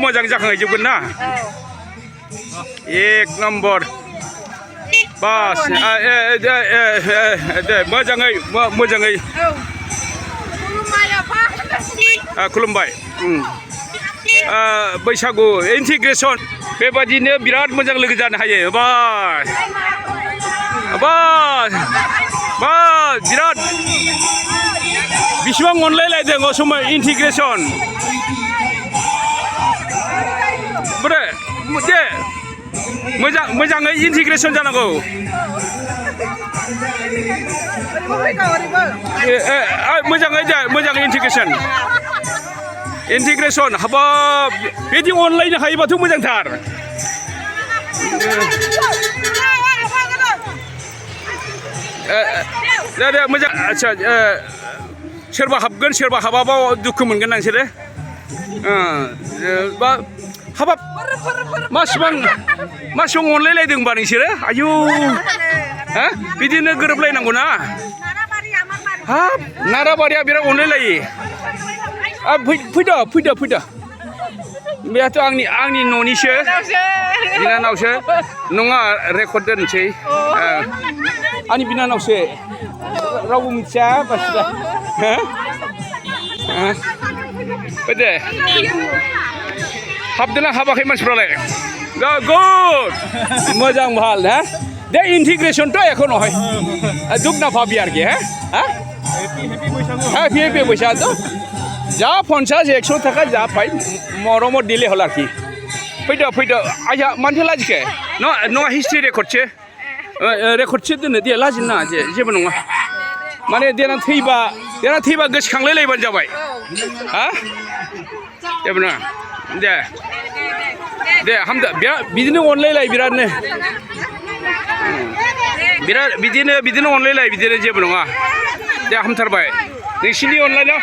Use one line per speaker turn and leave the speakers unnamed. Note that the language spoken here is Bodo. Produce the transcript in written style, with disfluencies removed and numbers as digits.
मोजां जाखांहैजोबगोन ना एक नम्बर बास दे मोजाङै खुलुमबाय बैसागु इन्टिग्रेसन बेबादिनो बिराद मोजां लोगो जानो हायो बास बास बास बिराद बिसिबां अनलायलायदों असमै इन्टिग्रेसन बोरे दे मोजाङै इन्टिग्रेसन जानांगौ मोजाङै इन्टिग्रेसन हाबाब बिदि अनलायनो हायोबाथ' मोजांथार दे मोजां आच्छा सोरबा हाबगोन सोरबा हाबाबा दुखु मोनगोन नोंसोरो बा हाबाब मासिबां अनलायलायदों होनबा नोंसोरो आयु बिदिनो गोरोबलायनांगौ ना हाब नाराबारिया बिराद अनलायलायो फैदो बेथ' आंनि न'निसो बिनानावसो नङा रेकर्ड दोनसै आंनि बिनानावसो रावबो मिथिया बासिदा दे हाबदोंना हाबाखै मानसिफ्रालाय गुड मोजां ভাল হ্যাঁ দে ইন্টিগ্রেশন তো এখন হয় দুঃখ না পাবি আর কি হ্যাঁ হ্যাপি বৈশাখ যা 50-100 টাকা যা পাই মরমত দিলে হল আর কি फैदो आइया मानोथो लाजिखो नङा हिस्ट्रि रेकर्डसो दोनो दे लाजिनो नाङा जेबो नङा माने देनां थैबा गोसोखांलायलायबानो जाबाय हा जेबो नङा दे हामदो बिदिनो अनलायलाय बिरादनो बिदिनो अनलायलाय बिदिनो जेबो नङा दे हामथारबाय नोंसिनि अनलायना